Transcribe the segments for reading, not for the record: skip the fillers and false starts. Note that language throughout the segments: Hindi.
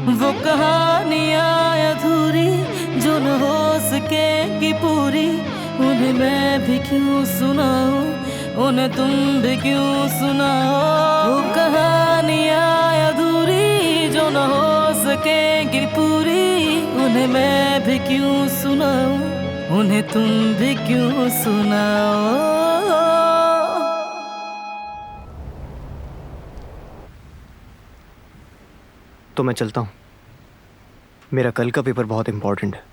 वो कहानियाँ अधूरी जो न हो सकेगी पूरी, उन्हें मैं भी क्यों सुनाऊं, उन्हें तुम भी क्यों सुनाओ। वो कहानियाँ अधूरी जो न हो सकेगी पूरी, उन्हें मैं भी क्यों सुनाऊं, उन्हें तुम भी क्यों सुनाओ। तो मैं चलता हूँ, मेरा कल का पेपर बहुत इंपॉर्टेंट है।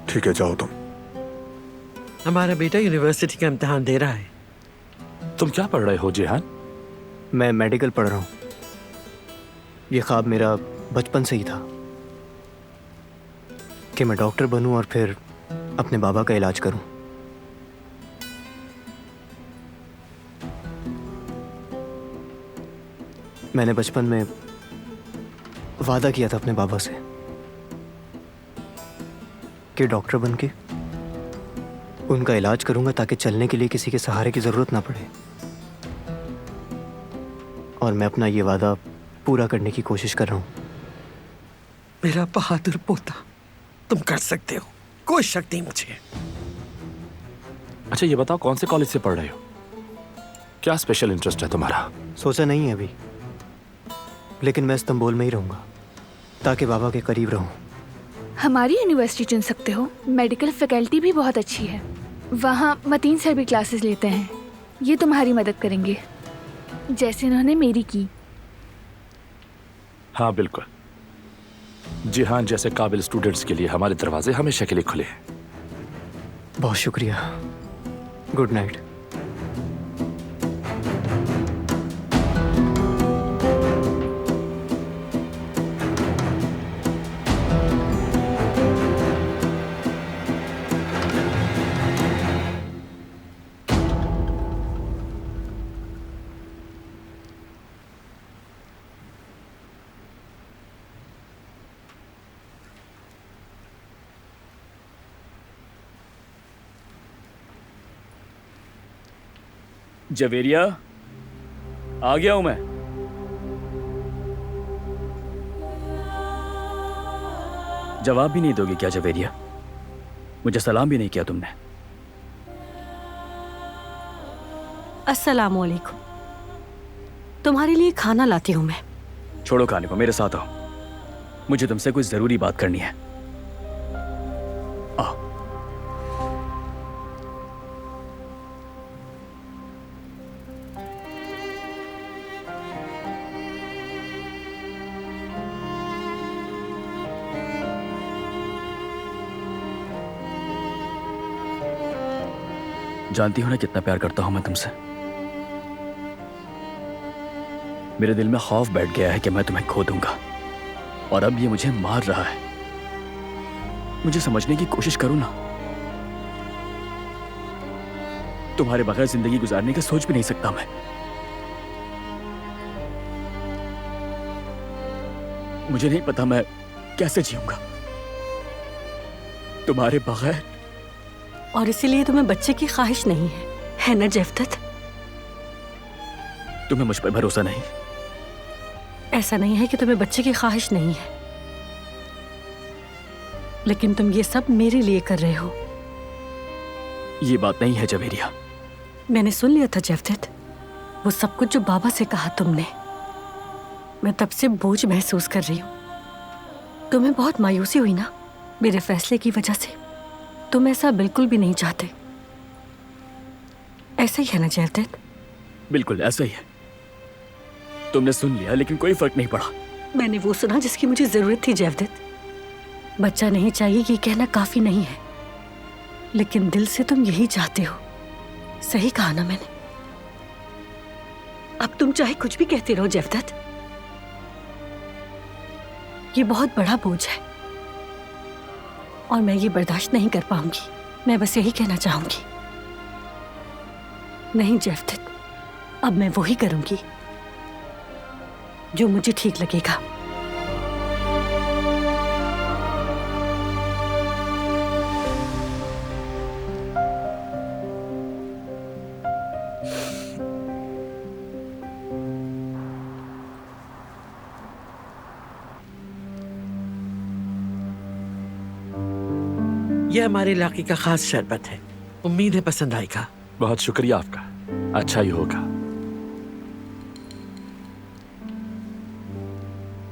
ठीक है, जाओ तुम। हमारा बेटा यूनिवर्सिटी का इम्तिहान दे रहा है। तुम क्या पढ़ रहे हो जिहान? मैं मेडिकल पढ़ रहा हूँ। ये ख्वाब मेरा बचपन से ही था कि मैं डॉक्टर बनूं और फिर अपने बाबा का इलाज करूं। मैंने बचपन में वादा किया था अपने बाबा से कि डॉक्टर बन के उनका इलाज करूंगा ताकि चलने के लिए किसी के सहारे की जरूरत ना पड़े। और मैं अपना ये वादा पूरा करने की कोशिश कर रहा हूं। मेरा बहादुर पोता, तुम कर सकते हो, कोई शक नहीं मुझे। अच्छा ये बताओ, कौन से कॉलेज से पढ़ रहे हो? क्या स्पेशल इंटरेस्ट है तुम्हारा? सोचा नहीं है अभी, लेकिन मैं इस्तांबुल में ही रहूंगा ताकि बाबा के करीब रहूं। हमारी यूनिवर्सिटी चुन सकते हो, मेडिकल फैकल्टी भी बहुत अच्छी है। वहाँ मतीन सर भी क्लासेस लेते हैं, ये तुम्हारी मदद करेंगे जैसे उन्होंने मेरी की। हाँ बिल्कुल, जिहान जैसे काबिल स्टूडेंट्स के लिए हमारे दरवाजे हमेशा के लिए खुले हैं। बहुत शुक्रिया, गुड नाइट। जवेरिया, आ गया हूं मैं। जवाब भी नहीं दोगे क्या जवेरिया? मुझे सलाम भी नहीं किया तुमने। अस्सलाम वालेकुम। तुम्हारे लिए खाना लाती हूं मैं। छोड़ो खाने को, मेरे साथ आओ, मुझे तुमसे कुछ जरूरी बात करनी है। आओ। जानती हो ना कितना प्यार करता हूं मैं तुमसे। मेरे दिल में खौफ बैठ गया है कि मैं तुम्हें खो दूंगा, और अब ये मुझे मार रहा है। मुझे समझने की कोशिश करो ना। तुम्हारे बगैर जिंदगी गुजारने का सोच भी नहीं सकता मैं। मुझे नहीं पता मैं कैसे जीऊंगा तुम्हारे बगैर। और इसीलिए तुम्हें बच्चे की ख्वाहिश नहीं है ना जेफ्तत? तुम्हें मुझ पर भरोसा नहीं? ऐसा नहीं है कि तुम्हें बच्चे की ख्वाहिश नहीं है, लेकिन तुम ये सब मेरे लिए कर रहे हो। ये बात नहीं है जवेरिया। मैंने सुन लिया था जेफ्तत, वो सब कुछ जो बाबा से कहा तुमने। मैं तब से बोझ महसूस कर रही हूँ। तुम्हें बहुत मायूसी हुई ना मेरे फैसले की वजह से? तुम ऐसा बिल्कुल भी नहीं चाहते, ऐसा ही है ना जेफ्तत? बिल्कुल ऐसा ही है। तुमने सुन लिया, लेकिन कोई फर्क नहीं पड़ा। मैंने वो सुना जिसकी मुझे जरूरत थी जेफ्तत। बच्चा नहीं चाहिए ये कहना काफी नहीं है, लेकिन दिल से तुम यही चाहते हो। सही कहा ना मैंने? अब तुम चाहे कुछ भी कहते रहो जेफ्तत, ये बहुत बड़ा बोझ है और मैं ये बर्दाश्त नहीं कर पाऊंगी। मैं बस यही कहना चाहूंगी, नहीं जेफ्तत, अब मैं वही करूंगी जो मुझे ठीक लगेगा। ये हमारे इलाके का खास शरबत है, उम्मीद है पसंद आएगा। बहुत शुक्रिया आपका, अच्छा ही होगा।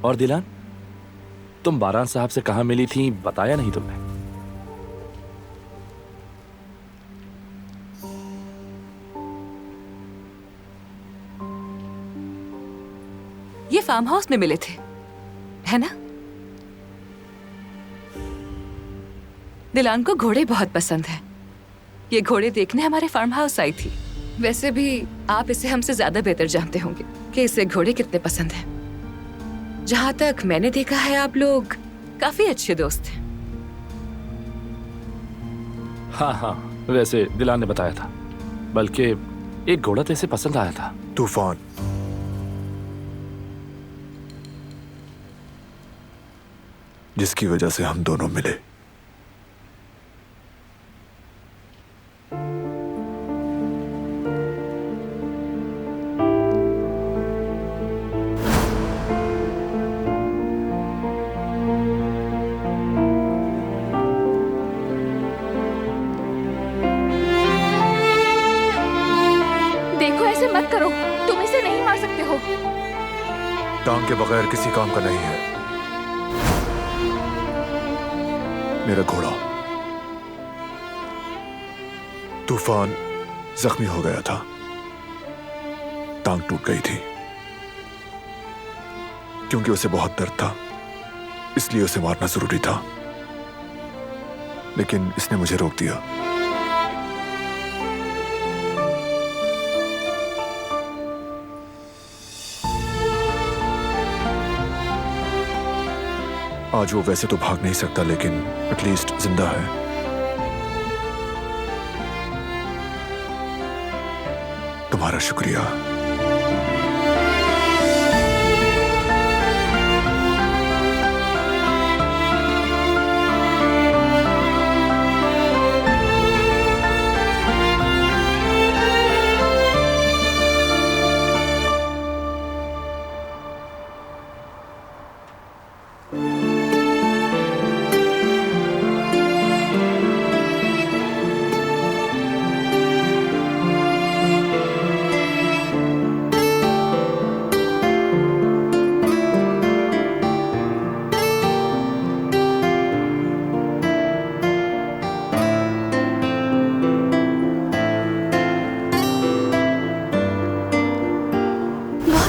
और दिलान, तुम बारान साहब से कहाँ मिली थी, बताया नहीं तुमने? ये फार्म हाउस में मिले थे, है ना? दिलान को घोड़े बहुत पसंद है। ये घोड़े देखने हमारे फार्म हाउस आई थी। वैसे भी आप इसे हमसे ज्यादा बेहतर जानते होंगे कि इसे घोड़े कितने पसंद हैं। जहां तक मैंने देखा है, आप लोग काफी अच्छे दोस्त हैं। हाँ हाँ, वैसे दिलान ने बताया था, बल्कि एक घोड़ा तो इसे पसंद आया था। तूफान, जिसकी वजह से हम दोनों मिले। देखो, ऐसे मत करो, तुम इसे नहीं मार सकते हो। टांग के बगैर किसी काम का नहीं है। मेरा घोड़ा तूफान जख्मी हो गया था, टांग टूट गई थी। क्योंकि उसे बहुत दर्द था, इसलिए उसे मारना जरूरी था, लेकिन इसने मुझे रोक दिया। आज वो वैसे तो भाग नहीं सकता, लेकिन एटलीस्ट जिंदा है। तुम्हारा शुक्रिया।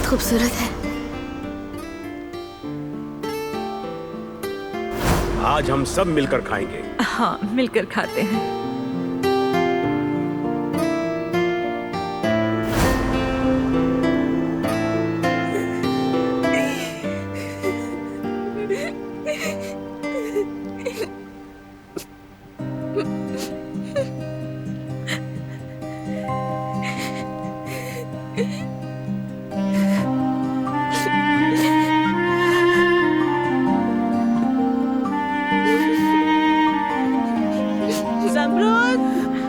खूबसूरत है। आज हम सब मिलकर खाएंगे। हाँ, मिलकर खाते हैं।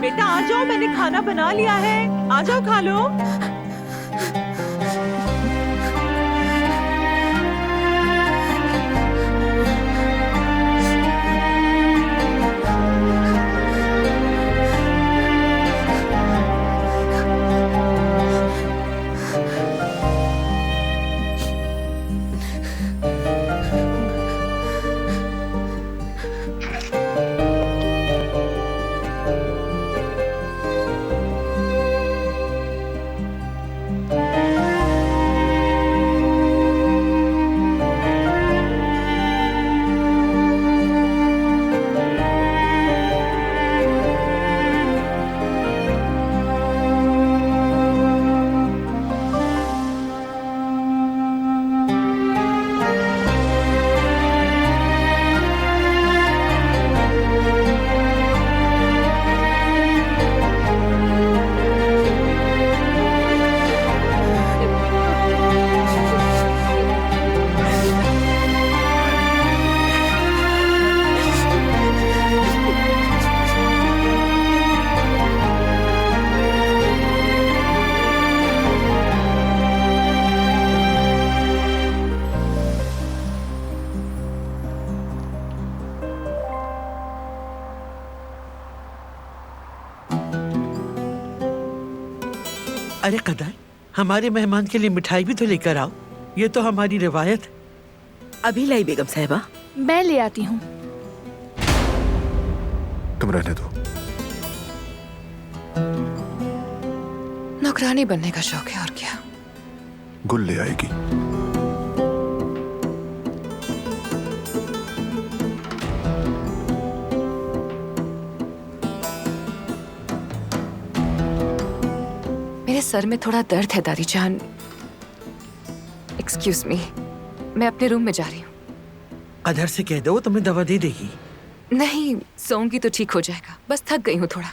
बेटा आ जाओ, मैंने खाना बना लिया है, आ जाओ खा लो। अरे कदर, हमारे मेहमान के लिए मिठाई भी तो लेकर आओ, ये तो हमारी रिवायत है। अभी लाई बेगम साहिबा। मैं ले आती हूँ। तुम रहने दो। नौकरानी बनने का शौक है और क्या। गुल ले आएगी। मेरे सर में थोड़ा दर्द है दादी जान। एक्सक्यूज मी, मैं अपने रूम में जा रही हूँ। कदर से कह दो, तुम्हें दवा दे देगी। नहीं, सोऊंगी तो ठीक हो जाएगा, बस थक गई हूँ थोड़ा।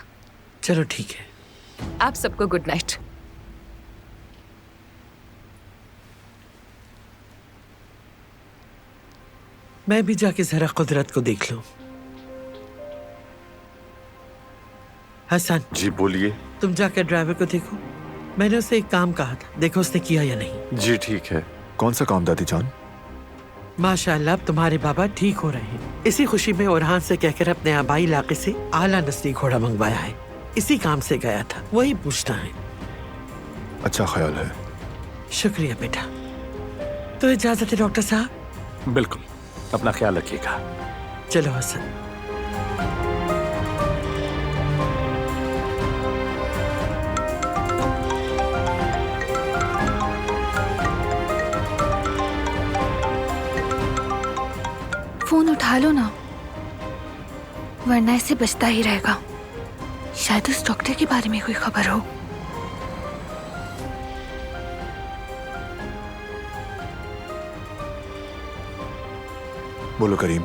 चलो ठीक है। आप सबको गुड नाइट। मैं भी जाके जरा कुदरत को देख लूं। हसन जी बोलिए। तुम जाकर ड्राइवर को देखो। मैंने उसे एक काम कहा था, देखो उसने किया या नहीं। जी ठीक है। कौन सा काम दादी जान? माशाअल्लाह अब तुम्हारे बाबा ठीक हो रहे हैं। इसी खुशी में ओरहान से कहकर अपने आबाई इलाके से आला नस्ली घोड़ा मंगवाया है। इसी काम से गया था, वही पूछना है। अच्छा ख्याल है। शुक्रिया बेटा। तो इजाजत है डॉक्टर साहब। बिल्कुल, अपना ख्याल रखिएगा। चलो हसन। फोन उठा लो ना, वरना इसे बचता ही रहेगा। शायद उस डॉक्टर के बारे में कोई खबर हो। बोलो करीम।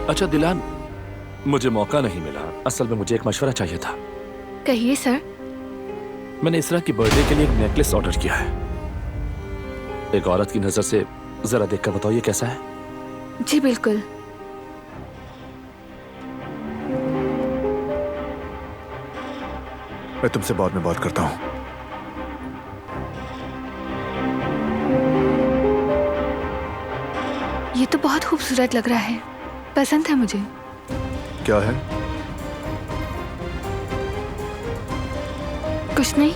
अच्छा दिलान, मुझे मौका नहीं मिला। असल में मुझे एक मशवरा चाहिए था। कहिए सर। मैंने इसरा की बर्थडे के लिए एक नेकलेस ऑर्डर किया है। एक औरत की नजर से जरा देखकर बताओ ये कैसा है? जी बिल्कुल। मैं तुमसे बाद में बात करता हूँ। ये तो बहुत खूबसूरत लग रहा है, पसंद है मुझे। क्या है? कुछ नहीं।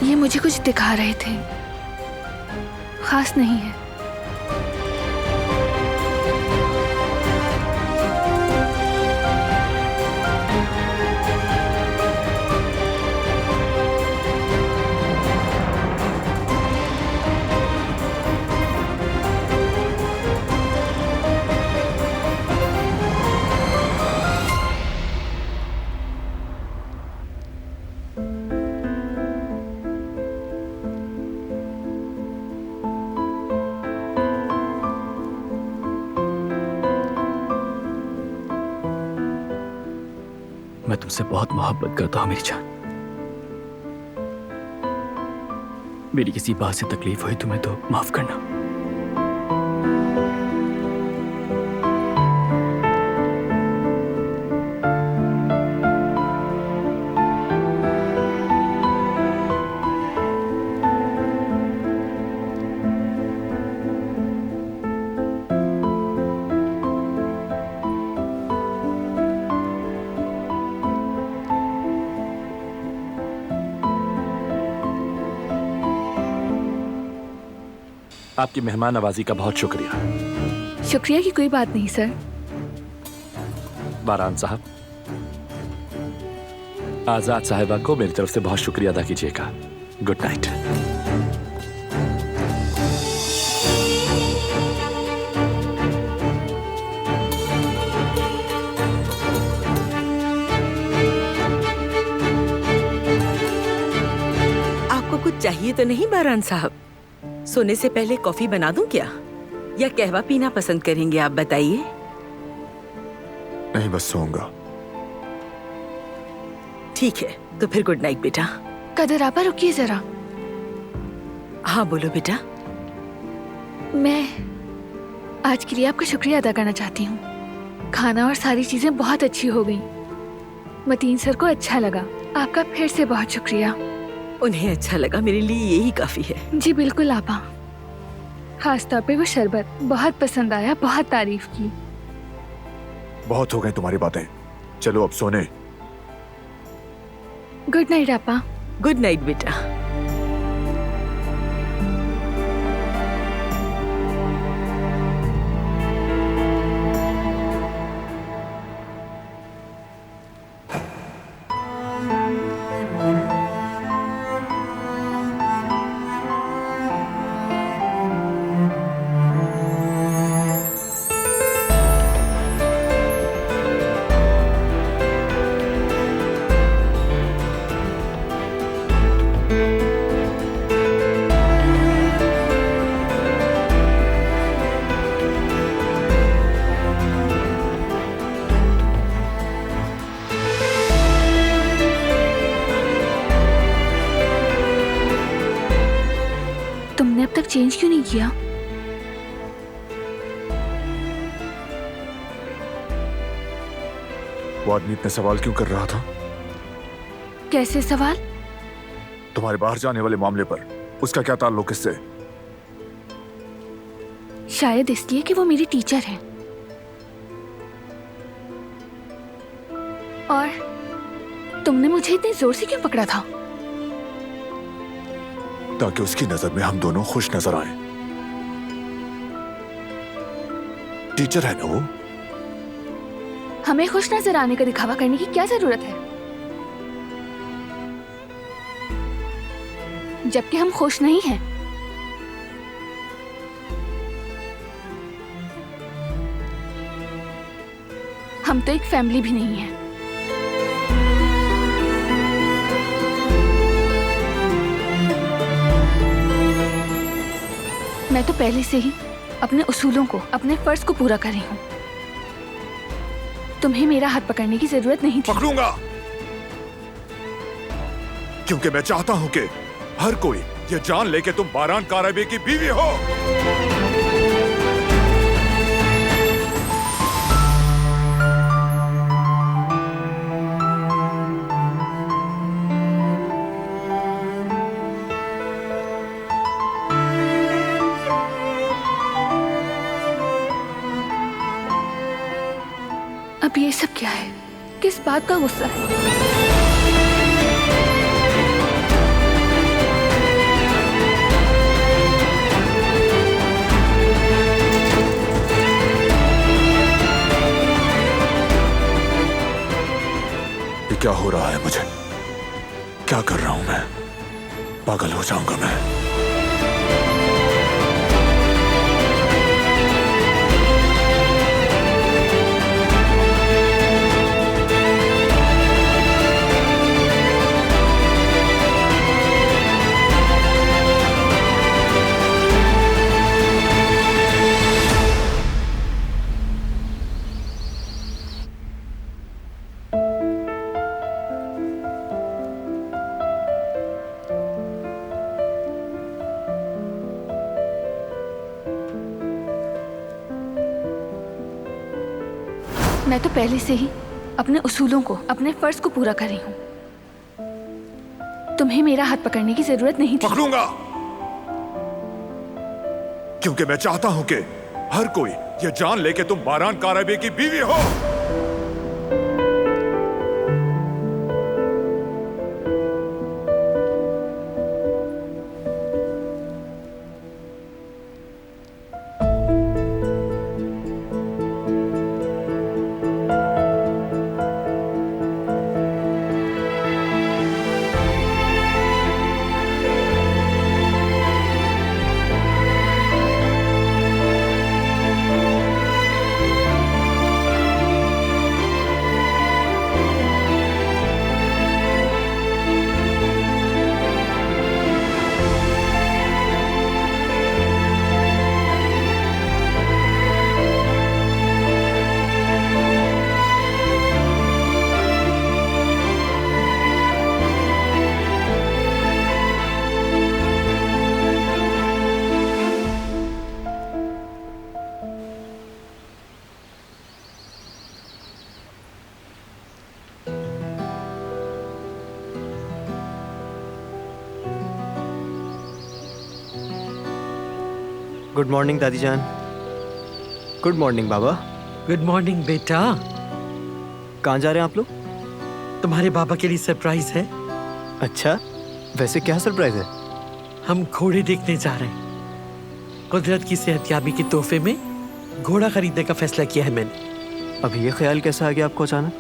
ये मुझे कुछ दिखा रहे थे, खास नहीं है। मैं तुमसे बहुत मोहब्बत करता हूं मेरी जान। मेरी किसी बात से तकलीफ हुई तुम्हें तो माफ करना। आपकी मेहमान नवाजी का बहुत शुक्रिया। शुक्रिया की कोई बात नहीं सर। बारान साहब, आजाद साहिबा को मेरी तरफ से बहुत शुक्रिया अदा कीजिएगा। Good night. आपको कुछ चाहिए तो नहीं बारान साहब? सोने से पहले कॉफी बना दूं क्या, या कहवा पीना पसंद करेंगे आप बताइए? नहीं, बस सोऊंगा। ठीक है, तो फिर गुड नाइट बेटा। कदर आपा रुकिए जरा। हाँ बोलो बेटा। मैं आज के लिए आपका शुक्रिया अदा करना चाहती हूँ। खाना और सारी चीजें बहुत अच्छी हो गई। मतीन सर को अच्छा लगा। आपका फिर से बहुत शुक्रिया। उन्हें अच्छा लगा, मेरे लिए यही काफी है। जी बिल्कुल आपा। खास तौर पे वो शरबत बहुत पसंद आया, बहुत तारीफ की। बहुत हो गई तुम्हारी बातें, चलो अब सोने। गुड नाइट आपा। गुड नाइट बेटा। तुमने अब तक चेंज क्यों नहीं किया? वो आदमी इतने सवाल क्यों कर रहा था? कैसे सवाल? तुम्हारे बाहर जाने वाले मामले पर उसका क्या ताल्लुक इससे? शायद इसलिए कि वो मेरी टीचर है। और तुमने मुझे इतनी जोर से क्यों पकड़ा था? ताकि उसकी नजर में हम दोनों खुश नजर आए। टीचर है ना वो। हमें खुश नजर आने का दिखावा करने की क्या जरूरत है, जबकि हम खुश नहीं हैं। हम तो एक फैमिली भी नहीं है। मैं तो पहले से ही अपने उसूलों को, अपने फर्ज को पूरा कर रही हूँ। तुम्हें मेरा हाथ पकड़ने की जरूरत नहीं थी। पकड़ूंगा, क्योंकि मैं चाहता हूं कि हर कोई ये जान ले कि तुम बारान कारबे की बीवी हो। अब ये सब क्या है? किस बात का गुस्सा है? ये क्या हो रहा है मुझे? क्या कर रहा हूं मैं? पागल हो जाऊंगा मैं। मैं तो पहले से ही अपने उसूलों को, अपने फर्ज को पूरा कर रही हूँ। तुम्हें मेरा हाथ पकड़ने की जरूरत नहीं थी। पकड़ूंगा, क्योंकि मैं चाहता हूं कि हर कोई ये जान ले कि तुम बारान कारबे की बीवी हो। गुड मॉर्निंग दादी जान। गुड मॉर्निंग बाबा। गुड मॉर्निंग बेटा। कहाँ जा रहे हैं आप लोग? तुम्हारे बाबा के लिए सरप्राइज है। अच्छा, वैसे क्या सरप्राइज है? हम घोड़े देखने जा रहे हैं। कुदरत की सेहतयाबी के तोहफे में घोड़ा खरीदने का फैसला किया है मैंने। अभी ये ख्याल कैसे आ गया आपको अचानक?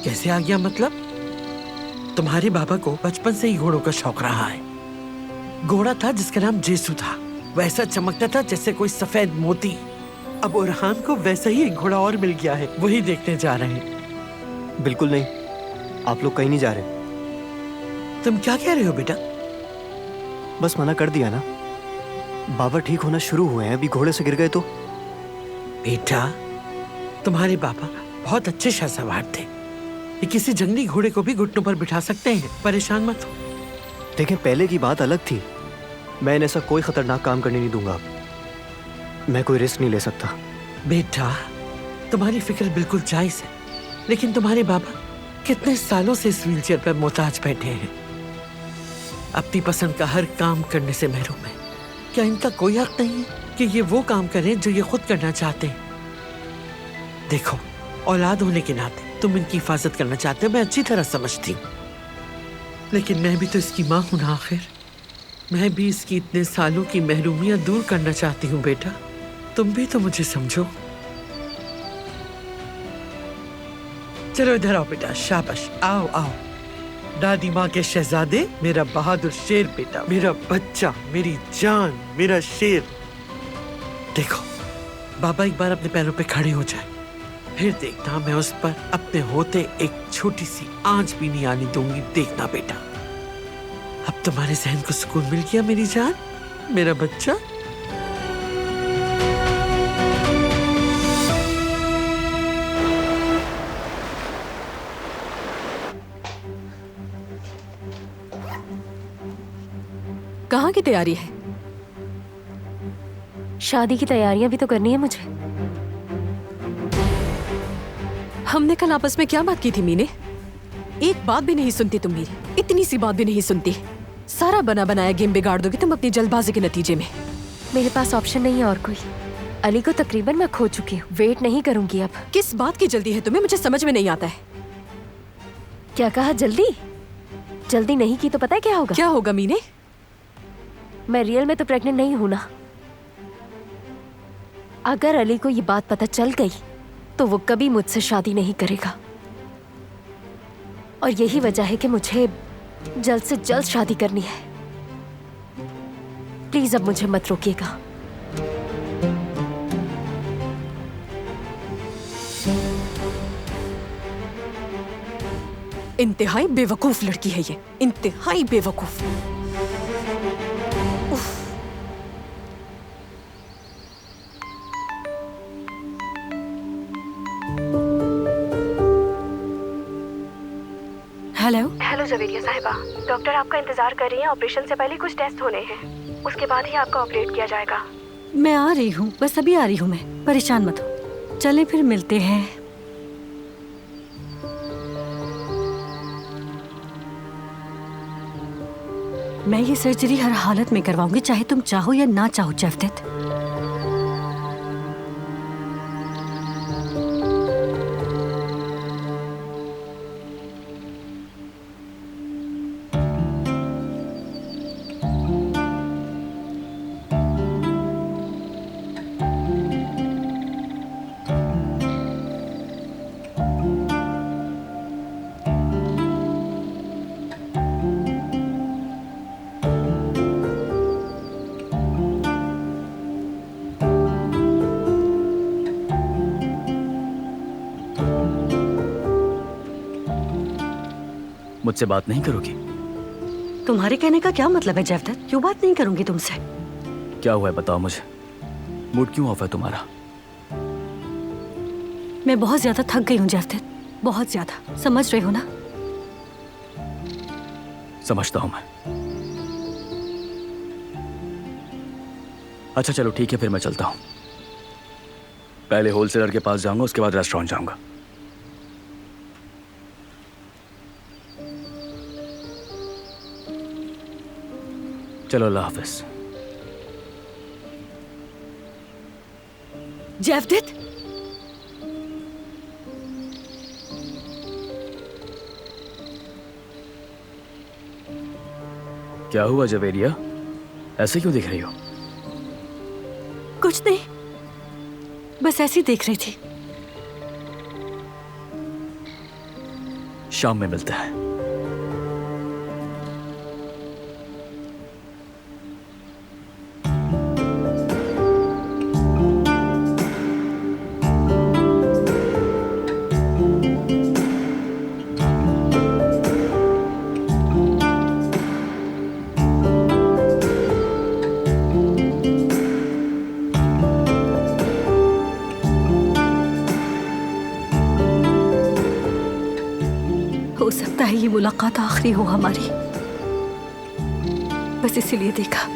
कैसे आ गया मतलब? तुम्हारे बाबा को बचपन से ही घोड़ों का शौक रहा है। घोड़ा था जिसका नाम जेसू था, वैसा चमकता था जैसे कोई सफेद मोती। अब ओरहान को वैसा ही एक घोड़ा और मिल गया है, वही देखने जा रहे हैं। बिल्कुल नहीं, आप लोग कहीं नहीं जा रहे। तुम क्या कह रहे हो बेटा? बस मना कर दिया ना। बाबा ठीक होना शुरू हुए हैं, अभी घोड़े से गिर गए तो। बेटा, तुम्हारे बाबा बहुत अच्छे शाहसवार थे। ये किसी जंगली घोड़े को भी घुटनों पर बिठा सकते हैं, परेशान मत हो। देखें, पहले की बात अलग थी। मैं ऐसा कोई खतरनाक काम करने नहीं दूंगा। मैं कोई रिस्क नहीं ले सकता। बेटा, तुम्हारी फिक्र बिल्कुल जायज है, लेकिन तुम्हारे बाबा कितने सालों से इस व्हीलचेयर पर मोहताज बैठे हैं, अपनी पसंद का हर काम करने से महरूम है। क्या इनका कोई हक नहीं है कि ये वो काम करें जो ये खुद करना चाहते हैं? देखो, औलाद होने के नाते तुम इनकी हिफाजत करना चाहते हो, मैं अच्छी तरह समझती हूँ, लेकिन मैं भी तो इसकी माँ हूं ना आखिर। मैं भी इसकी इतने सालों की महरूमियां दूर करना चाहती हूँ। बेटा, तुम भी तो मुझे समझो। चलो इधर आओ बेटा, शाबाश, आओ आओ। दादी माँ के शहजादे, मेरा बहादुर शेर बेटा, मेरा बच्चा, मेरी जान, मेरा शेर। देखो, बाबा एक बार अपने पैरों पे खड़े हो जाए, फिर देखना मैं उस पर अपने होते एक छोटी सी आंच भी नहीं आने दूंगी। देखना बेटा। अब तुम्हारे जहन को सुकून मिल गया मेरी जान, मेरा बच्चा? कहाँ की तैयारी है? शादी की तैयारियां भी तो करनी है मुझे। हमने कल आपस में क्या बात की थी मीने? एक बात भी नहीं सुनती तुम मेरी, इतनी सी बात भी नहीं सुनती। सारा बना बनाया गेम बिगाड़ दोगी तुम अपनी जल्दबाजी के नतीजे में। मेरे पास ऑप्शन नहीं है और कोई। अली को तकरीबन मैं खो चुकी हूँ, वेट नहीं करूंगी अब। किस बात की जल्दी है तुम्हें? मुझे समझ में नहीं आता है। क्या कहा? जल्दी? जल्दी नहीं की तो पता है क्या होगा? क्या होगा मीने? मैं रियल में तो प्रेग्नेंट नहीं हूं ना। अगर अली को ये बात पता चल गई तो वो कभी मुझसे शादी नहीं करेगा, और यही वजह है कि मुझे जल्द से जल्द शादी करनी है। प्लीज अब मुझे मत रोकिएगा। इंतहाई बेवकूफ लड़की है ये, इंतहाई बेवकूफ। हेलो जवेरिया साहिबा, डॉक्टर आपका इंतजार कर रही हैं। ऑपरेशन से पहले कुछ टेस्ट होने हैं, उसके बाद ही आपका ऑपरेट किया जाएगा। मैं आ रही हूँ, बस अभी आ रही हूँ मैं, परेशान मत हो। चलें फिर मिलते हैं। मैं ये सर्जरी हर हालत में करवाऊंगी, चाहे तुम चाहो या ना चाहो जैफ्तेत। मुझसे बात नहीं करोगी? तुम्हारे कहने का क्या मतलब है जैफ्तेत? क्यों बात नहीं करूंगी तुमसे? क्या हुआ है बताओ मुझे। मूड क्यों ऑफ है तुम्हारा? मैं बहुत ज्यादा थक गई हूँ जैफ्तेत, बहुत ज्यादा। समझ रहे हो ना? समझता हूं मैं। अच्छा चलो ठीक है, फिर मैं चलता हूं। पहले होलसेलर के पास जाऊंगा, उसके बाद रेस्टोरेंट जाऊंगा। चलो अल्लाह हाफिज। जेवदेत, क्या हुआ जवेरिया? ऐसे क्यों दिख रही हो? कुछ नहीं, बस ऐसे ही देख रही थी। शाम में मिलते हैं। हो सकता है ये मुलाकात आखिरी हो हमारी, बस इसीलिए देखा।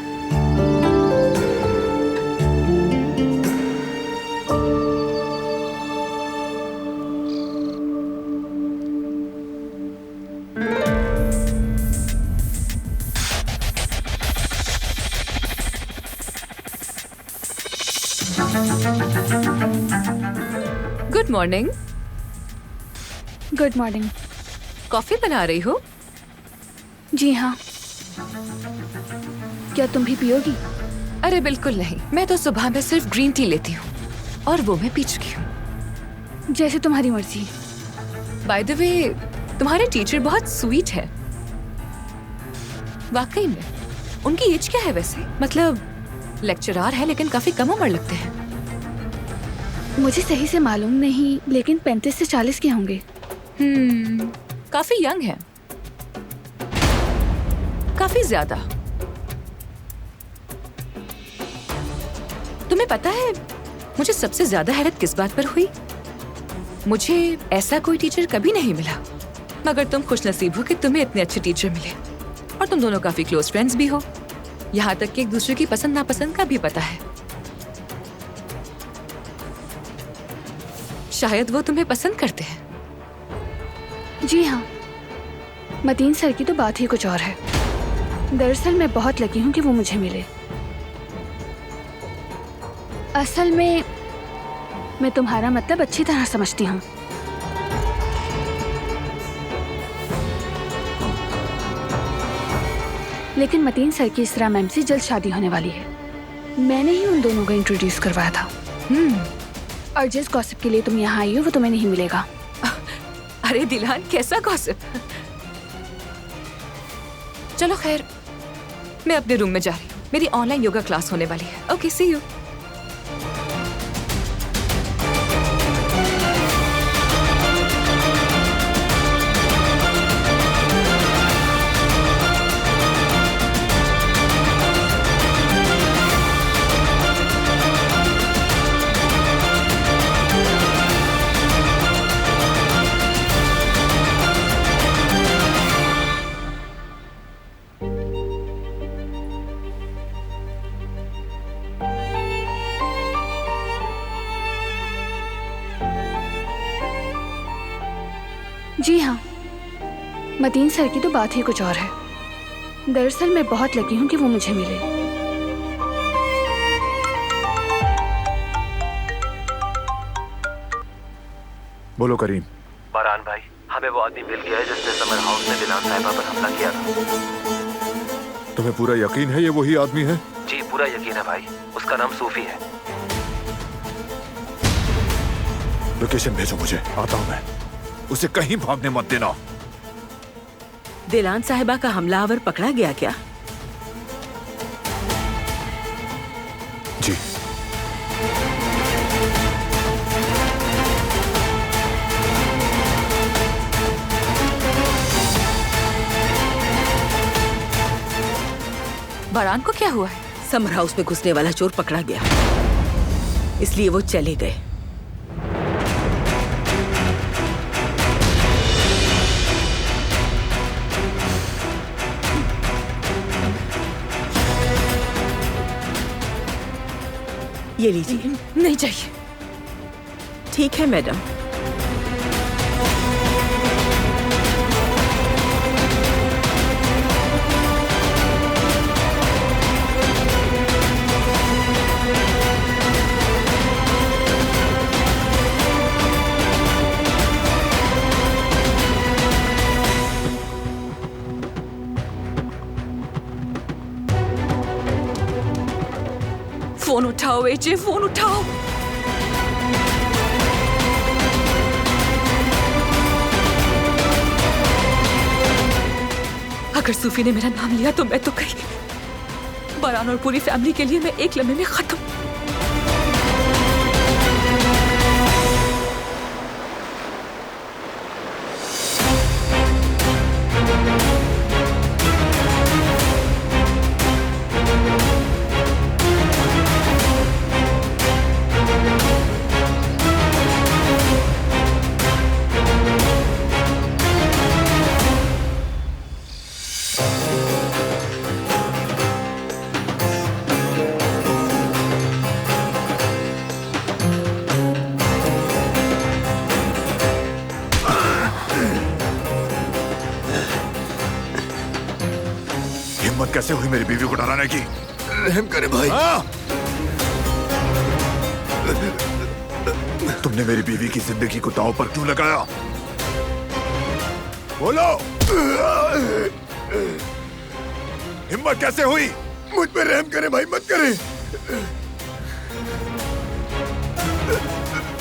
Good morning. Good morning. Coffee बना रही हो? जी हाँ, क्या तुम भी पियोगी? अरे बिल्कुल नहीं, मैं तो सुबह में सिर्फ ग्रीन टी लेती हूँ और वो मैं पी चुकी हूँ। जैसे तुम्हारी मर्जी। बाय द वे, तुम्हारे टीचर बहुत स्वीट है। वाकई में। उनकी एज क्या है वैसे? मतलब लेक्चरर है लेकिन काफी कम उम्र लगते हैं। मुझे सही से मालूम नहीं, लेकिन 35 से 40 के होंगे। काफी यंग है, काफी ज्यादा। तुम्हें पता है मुझे सबसे ज्यादा हैरत किस बात पर हुई? मुझे ऐसा कोई टीचर कभी नहीं मिला, मगर तुम खुशनसीब हो कि तुम्हें इतने अच्छे टीचर मिले और तुम दोनों काफी क्लोज फ्रेंड्स भी हो। यहाँ तक कि एक दूसरे की पसंद नापसंद का भी पता है। शायद वो तुम्हें पसंद करते हैं। जी हाँ, मतीन सर की तो बात ही कुछ और है। दरअसल मैं बहुत लकी हूँ कि वो मुझे मिले। असल में मैं तुम्हारा मतलब अच्छी तरह समझती हूँ। लेकिन मतीन सर की इसरा मैम से जल्द शादी होने वाली है। मैंने ही उन दोनों को इंट्रोड्यूस करवाया था। और जिस गॉसिप के लिए तुम यहाँ आई हो वो तुम्हें नहीं मिलेगा। अरे दिलान, कैसा गॉसिप? चलो खैर, मैं अपने रूम में जा रही हूँ। मेरी ऑनलाइन योगा क्लास होने वाली है। Okay, C you. जी हाँ, मतीन सर की तो बात ही कुछ और है। दरअसल मैं बहुत लकी हूँ कि वो मुझे मिले। बोलो करीम। फरहान भाई, हमें वो आदमी मिल गया है जिसने समर हाउस में दिलान साहिबा पर हमला किया था। तुम्हें पूरा यकीन है ये वही आदमी है? जी पूरा यकीन है भाई, उसका नाम सूफी है। लोकेशन भेजो मुझे, आता हूँ मैं। उसे कहीं भागने मत देना। दिलान साहिबा का हमलावर पकड़ा गया क्या? जी। बारान को क्या हुआ है? समर हाउस में घुसने वाला चोर पकड़ा गया, इसलिए वो चले गए। ये लीजिए। नहीं चाहिए। ठीक है मैडम। फोन उठाओ एजे, फोन उठाओ। अगर सूफी ने मेरा नाम लिया तो मैं तो गई। बरान और पूरी फैमिली के लिए मैं एक लम्हे में खत्म। कैसे हुई मेरी बीवी को डराने की? रहम करे भाई। तुमने मेरी बीवी की जिंदगी को दांव पर क्यों लगाया? बोलो। हिम्मत कैसे हुई? मुझ पे रहम करे भाई, मत करे।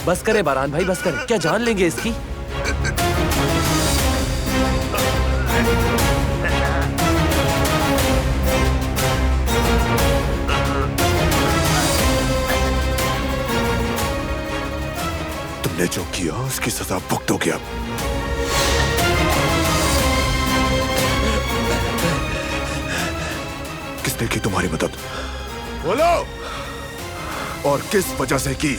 बस करे बारान भाई, बस करे। क्या जान लेंगे इसकी? तुमने जो किया उसकी सजा भुगतोगे अब। किसने की तुम्हारी मदद? बोलो। और किस वजह से की?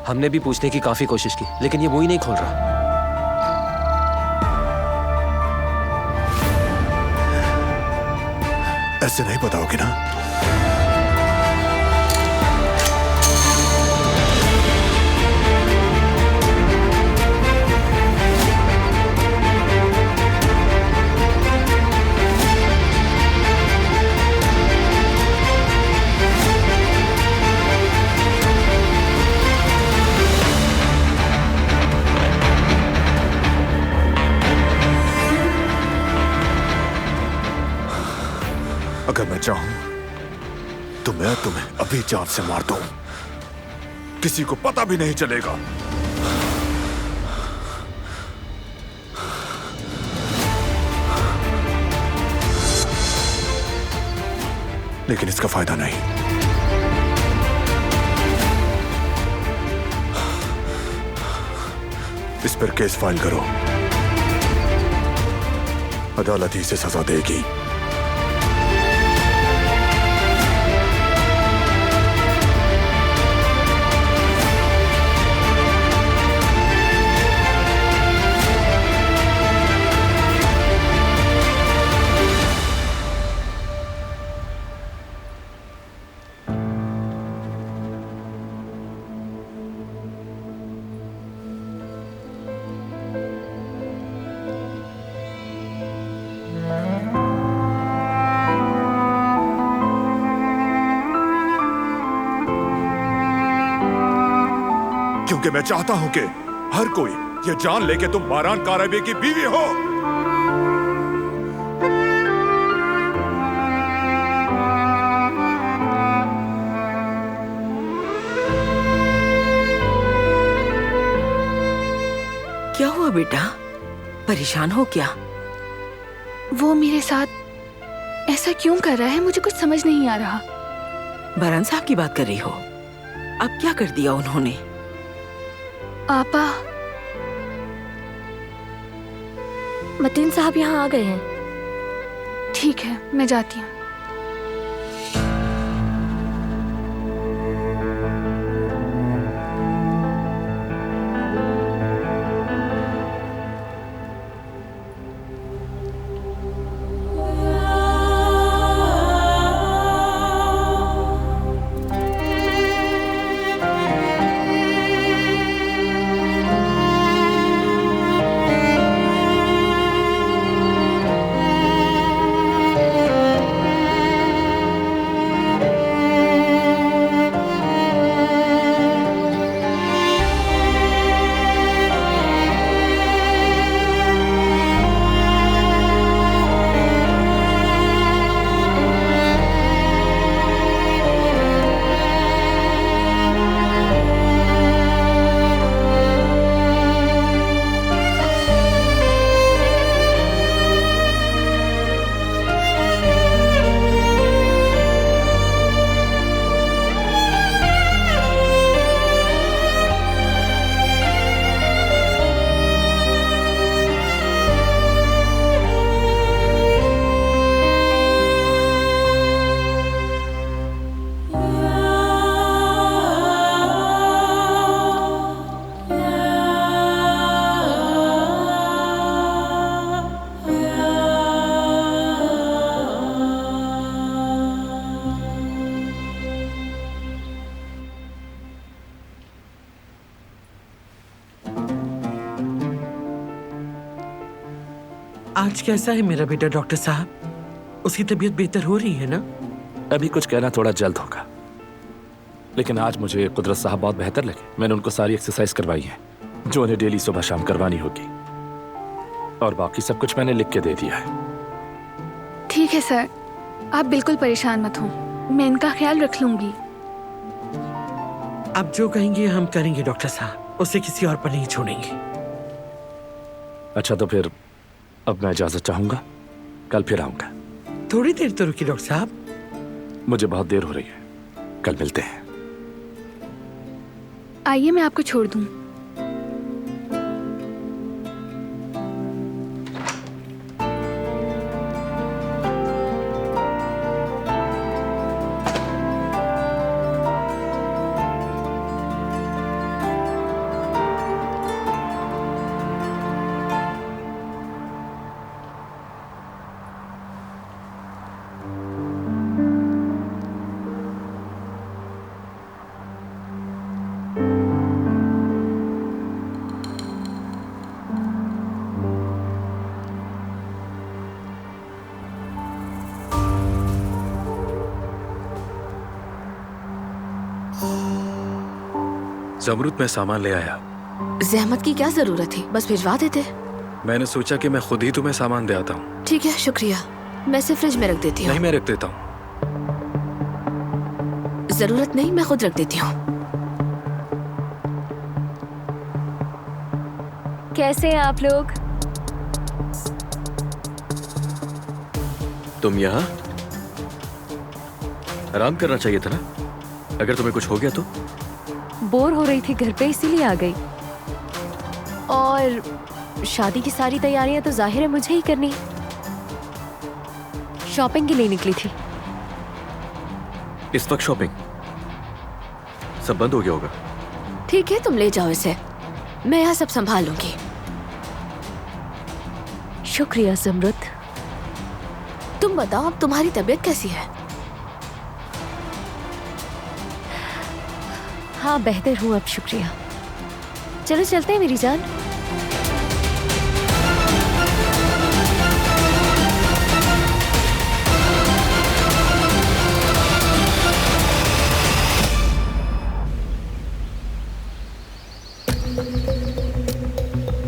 हमने भी पूछने की काफी कोशिश की, लेकिन ये मुंह ही नहीं खोल रहा। ऐसे नहीं बताओगे ना? अगर मैं चाहूं तो मैं तुम्हें अभी जान से मार दूं, किसी को पता भी नहीं चलेगा। लेकिन इसका फायदा नहीं। इस पर केस फाइल करो, अदालत ही इसे सजा देगी। क्योंकि मैं चाहता हूं कि हर कोई ये जान ले कि तुम बारान कारबी की बीवी हो। क्या हुआ बेटा? परेशान हो क्या? वो मेरे साथ ऐसा क्यों कर रहा है, मुझे कुछ समझ नहीं आ रहा। बरान साहब की बात कर रही हो? अब क्या कर दिया उन्होंने? आपा, मतीन साहब यहाँ आ गए हैं। ठीक है, मैं जाती हूँ। आज कैसा है मेरा बेटा डॉक्टर साहब? उसकी तबीयत बेहतर हो रही है ना? अभी कुछ कहना थोड़ा जल्द होगा, लेकिन आज मुझे कुदरत साहब बहुत बेहतर लगे। मैंने उनको सारी एक्सरसाइज करवाई है जो उन्हें डेली सुबह शाम करवानी होगी, और बाकी सब कुछ मैंने लिख के दे दिया है। ठीक है सर, आप बिल्कुल परेशान मत हो, मैं इनका ख्याल रख लूंगी। आप जो कहेंगे हम करेंगे डॉक्टर साहब, उसे किसी और पर नहीं छोड़ेंगे। अच्छा, तो फिर अब मैं इजाजत चाहूंगा, कल फिर आऊंगा। थोड़ी देर तो रुकिए डॉक्टर साहब, मुझे बहुत देर हो रही है, कल मिलते हैं। आइए मैं आपको छोड़ दूं। ज़मरुद, मैं सामान ले आया। जहमत की क्या जरूरत थी, बस भिजवा देते। मैंने सोचा कि मैं खुद ही तुम्हें सामान दे आता हूँ। ठीक है, शुक्रिया। मैं इसे फ्रिज में रख देती हूँ। नहीं, मैं रख देता हूँ। जरूरत नहीं, मैं खुद रख देती हूँ। कैसे हैं आप लोग? तुम यहाँ आराम करना चाहिए था ना? अगर तुम्हें कुछ हो गया तो? बोर हो रही थी घर पे, इसीलिए आ गई। और शादी की सारी तैयारियां तो जाहिर है मुझे ही करनी। शॉपिंग के लिए निकली थी। इस वक्त शॉपिंग? सब बंद हो गया होगा। ठीक है, तुम ले जाओ इसे, मैं यहाँ सब संभाल लूंगी। शुक्रिया ज़मरुद। तुम बताओ, अब तुम्हारी तबीयत कैसी है? हाँ, बेहतर हूँ अब, शुक्रिया। चलो चलते हैं मेरी जान।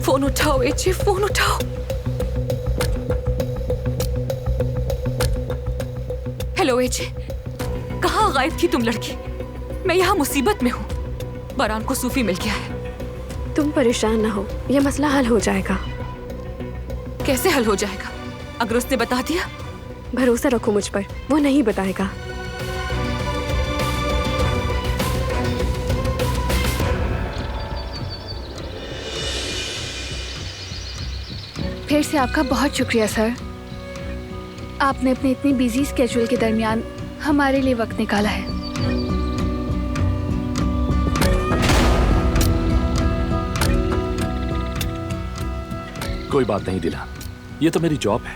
फोन उठाओ एचे, फोन उठाओ। हेलो एचे, कहाँ गायब थी तुम लड़की? मैं यहाँ मुसीबत में हूँ। बरान को सूफी मिल गया है। तुम परेशान ना हो, यह मसला हल हो जाएगा। कैसे हल हो जाएगा? अगर उसने बता दिया? भरोसा रखो मुझ पर, वो नहीं बताएगा। फिर से आपका बहुत शुक्रिया सर, आपने अपने इतनी बिजी स्केड्यूल के दरमियान हमारे लिए वक्त निकाला है। कोई बात नहीं दिलान, ये तो मेरी जॉब है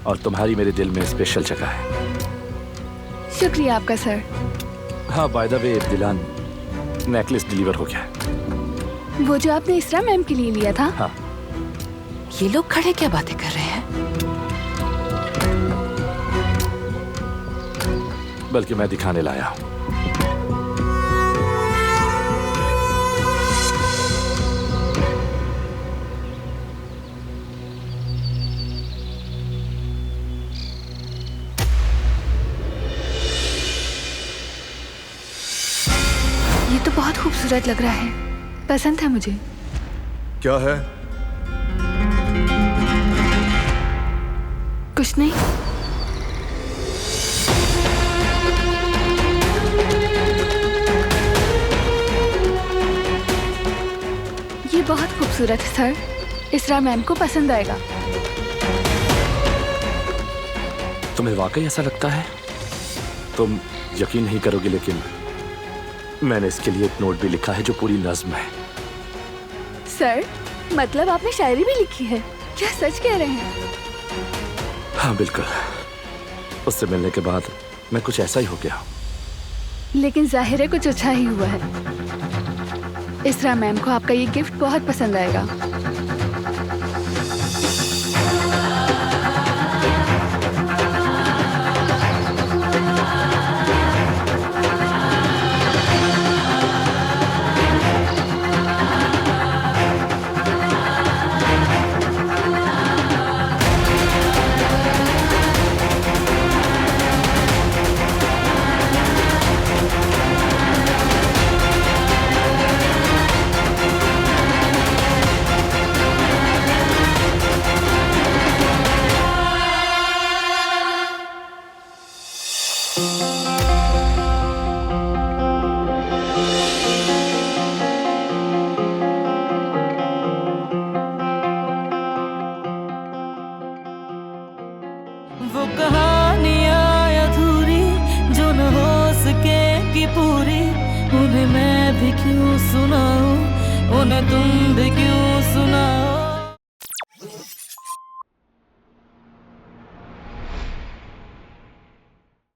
और तुम्हारी मेरे दिल में स्पेशल जगह है। शुक्रिया आपका सर। हाँ, by the way Dilan, necklace deliver हो गया है। वो जो आपने इसरा मैम के लिए लिया था? हाँ। ये लोग खड़े क्या बातें कर रहे हैं? बल्कि मैं दिखाने लाया हूं। ये तो बहुत खूबसूरत लग रहा है, पसंद है मुझे। क्या है? कुछ नहीं। ये बहुत खूबसूरत है सर, इसरा मैम को पसंद आएगा। तुम्हें वाकई ऐसा लगता है? तुम यकीन नहीं करोगे, लेकिन मैंने इसके लिए एक नोट भी लिखा है जो पूरी नज्म है। सर, मतलब आपने शायरी भी लिखी है? क्या सच कह रहे हैं? हाँ बिल्कुल, उससे मिलने के बाद मैं कुछ ऐसा ही हो गया। लेकिन जाहिर है कुछ अच्छा ही हुआ है। इसरा मैम को आपका ये गिफ्ट बहुत पसंद आएगा। भी क्यों सुनाओ, उन्हें तुम भी क्यों सुनाओ।